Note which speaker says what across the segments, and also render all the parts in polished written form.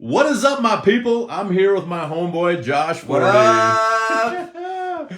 Speaker 1: What is up, my people? I'm here with my homeboy, Josh Forti.
Speaker 2: What up?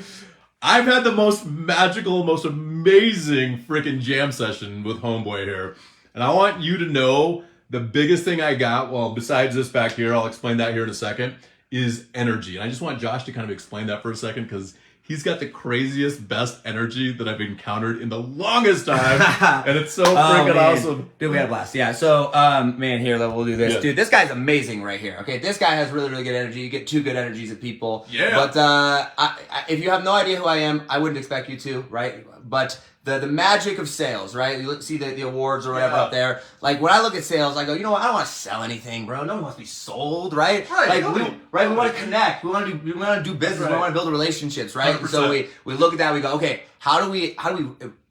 Speaker 1: I've had the most magical, most amazing freaking jam session with homeboy here. And I want you to know the biggest thing I got, well, besides this back here, I'll explain that here in a second, is energy. And I just want Josh to kind of explain that for a second because he's got the craziest, best energy that I've encountered in the longest time. And it's so freaking awesome.
Speaker 2: Dude, we had a blast. Yeah, so, man, here, we'll do this. Yeah. Dude, this guy's amazing right here. Okay, this guy has really, really good energy. You get two good energies of people.
Speaker 1: Yeah.
Speaker 2: But if you have no idea who I am, I wouldn't expect you to, right? But the magic of sales, right? You see the awards or whatever up there. Like, when I look at sales, I go, you know what? I don't want to sell anything, bro. No one wants to be sold, right?
Speaker 1: Right.
Speaker 2: Like, we want to connect. We want to do business.
Speaker 1: Right.
Speaker 2: We want to build relationships, right?
Speaker 1: 100%.
Speaker 2: So we look at that. We go, okay, how do we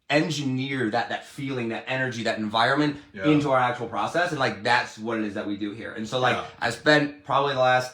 Speaker 2: engineer that feeling, that energy, that environment into our actual process? And like, that's what it is that we do here. And so like, I spent probably the last,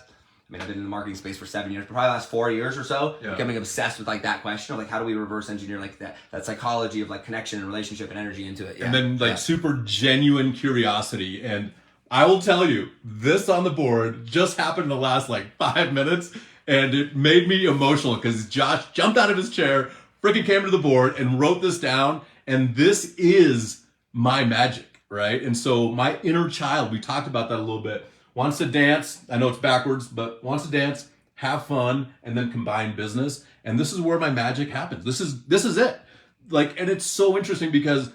Speaker 2: I've been in the marketing space for 7 years, but probably the last 4 years or so, becoming obsessed with like that question of like, how do we reverse engineer like that psychology of like connection and relationship and energy into it?
Speaker 1: And then like super genuine curiosity. And I will tell you, this on the board just happened in the last like 5 minutes, and it made me emotional because Josh jumped out of his chair, freaking came to the board and wrote this down. And this is my magic, right? And so my inner child, we talked about that a little bit, wants to dance. I know it's backwards, but wants to dance, have fun, and then combine business. And this is where my magic happens. This is it. Like, and it's so interesting because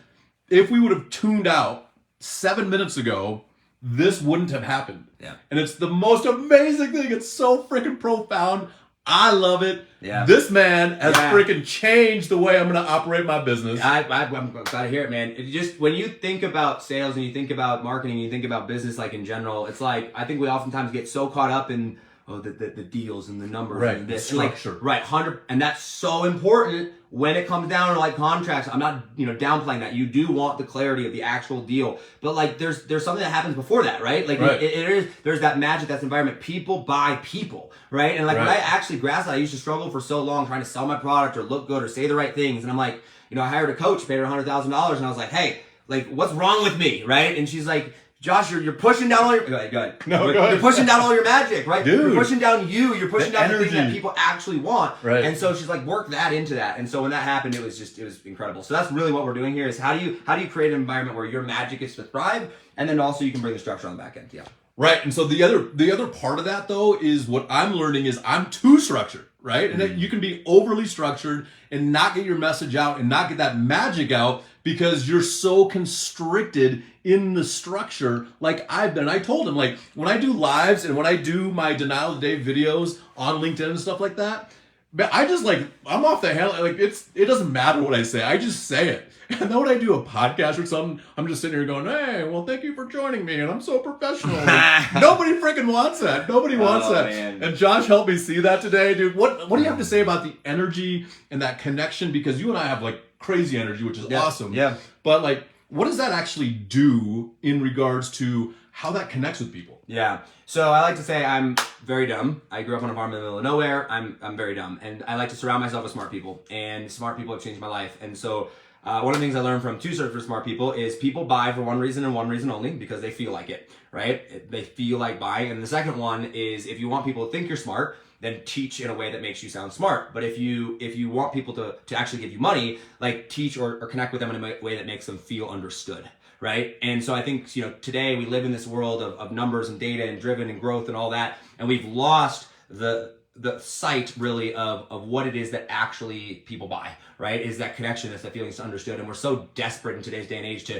Speaker 1: if we would have tuned out 7 minutes ago, this wouldn't have happened.
Speaker 2: Yeah. And
Speaker 1: it's the most amazing thing. It's so freaking profound. I love it.
Speaker 2: Yeah.
Speaker 1: This man has freaking changed the way I'm going to operate my business.
Speaker 2: I'm glad to hear it, man. It just, when you think about sales and you think about marketing and you think about business, like in general, it's like, I think we oftentimes get so caught up in the deals and the numbers and this.
Speaker 1: The structure.
Speaker 2: And like, 100, and that's so important when it comes down to like contracts. I'm not, downplaying that. You do want the clarity of the actual deal, but like there's something that happens before that, right? Like there's that magic, that's environment. People buy people, right? And like when I actually grasped that, I used to struggle for so long trying to sell my product or look good or say the right things. And I'm like, I hired a coach, paid her $100,000, and I was like, hey, like what's wrong with me, right? And she's like, Josh, you're pushing down all your... Go ahead.
Speaker 1: No, go ahead.
Speaker 2: You're pushing down all your magic, right?
Speaker 1: Dude.
Speaker 2: You're pushing down you. You're pushing down
Speaker 1: energy.
Speaker 2: the thing that people actually want.
Speaker 1: Right.
Speaker 2: And so she's like, work that into that. And so when that happened, it was incredible. So that's really what we're doing here is how do you create an environment where your magic is to thrive, and then also you can bring the structure on the back end. Yeah.
Speaker 1: Right. And so the other part of that though is what I'm learning is I'm too structured, right? And you can be overly structured and not get your message out and not get that magic out because you're so constricted in the structure like I've been. I told him, like, when I do lives and when I do my denial of the day videos on LinkedIn and stuff like that, I just like, I'm off the hell. Like it doesn't matter what I say. I just say it. And then when I do a podcast or something, I'm just sitting here going, hey, well, thank you for joining me. And I'm so professional. Like, nobody freaking wants that. Nobody wants that.
Speaker 2: Man.
Speaker 1: And Josh helped me see that today, dude. What do you have to say about the energy and that connection? Because you and I have like crazy energy, which is awesome.
Speaker 2: Yeah.
Speaker 1: But like, what does that actually do in regards to how that connects with people?
Speaker 2: Yeah. So I like to say I'm very dumb. I grew up on a farm in the middle of nowhere. I'm very dumb. And I like to surround myself with smart people. And smart people have changed my life. And so one of the things I learned from Two Search for Smart People is people buy for one reason and one reason only, because they feel like it, right? They feel like buying. And the second one is if you want people to think you're smart, then teach in a way that makes you sound smart. But if you want people to actually give you money, like teach or connect with them in a way that makes them feel understood, right? And so I think, today we live in this world of numbers and data and driven and growth and all that, and we've lost the sight really of what it is that actually people buy, right? Is that connection, is that feeling understood. And we're so desperate in today's day and age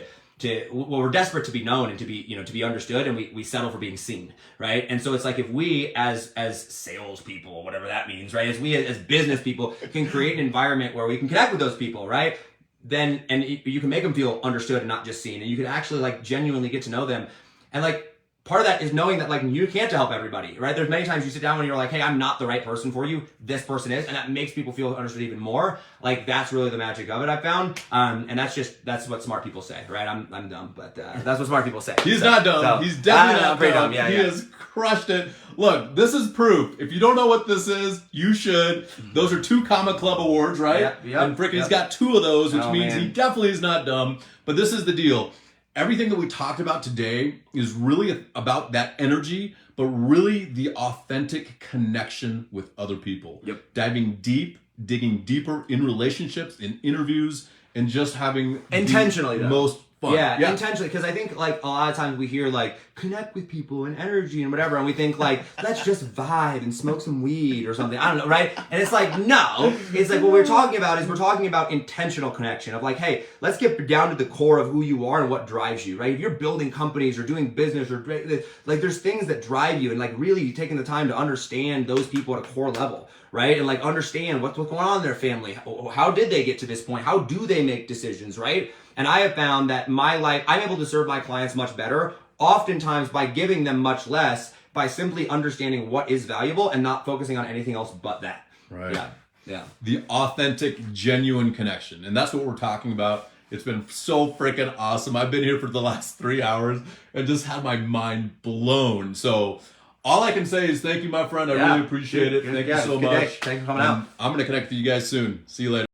Speaker 2: we're desperate to be known and to be understood, and we settle for being seen, right? And so it's like if we as salespeople, whatever that means, right? As business people can create an environment where we can connect with those people, right? Then, and you can make them feel understood and not just seen, and you can actually like genuinely get to know them. And like, part of that is knowing that like you can't help everybody, right? There's many times you sit down when you're like, hey, I'm not the right person for you. This person is, and that makes people feel understood even more. Like that's really the magic of it, I found. And that's what smart people say, right? I'm dumb, but that's what smart people say.
Speaker 1: He's not dumb. He's definitely not
Speaker 2: pretty
Speaker 1: dumb.
Speaker 2: Yeah,
Speaker 1: he has crushed it. Look, this is proof. If you don't know what this is, you should. Those are 2 Comma Club awards, right?
Speaker 2: Yep.
Speaker 1: And frickin' he's got 2 of those, which means he definitely is not dumb. But this is the deal. everything that we talked about today is really about that energy, but really the authentic connection with other people.
Speaker 2: Yep.
Speaker 1: Diving deep, digging deeper in relationships, in interviews, and just having
Speaker 2: intentionally
Speaker 1: the
Speaker 2: though.
Speaker 1: most fun.
Speaker 2: Yeah, intentionally, because I think like a lot of times we hear like connect with people and energy and whatever, and we think like let's just vibe and smoke some weed or something. I don't know, right? And it's like no, it's like what we're talking about intentional connection of like, hey, let's get down to the core of who you are and what drives you, right? If you're building companies or doing business or like there's things that drive you, and like really taking the time to understand those people at a core level. Right? And like understand what's going on in their family. How did they get to this point? How do they make decisions? Right? And I have found that my life, I'm able to serve my clients much better, oftentimes by giving them much less, by simply understanding what is valuable and not focusing on anything else but that.
Speaker 1: Right.
Speaker 2: Yeah.
Speaker 1: The authentic, genuine connection. And that's what we're talking about. It's been so freaking awesome. I've been here for the last 3 hours and just had my mind blown. So all I can say is thank you, my friend. I really appreciate it. Thank you so much.
Speaker 2: Thanks for coming out.
Speaker 1: I'm going to connect with you guys soon. See you later.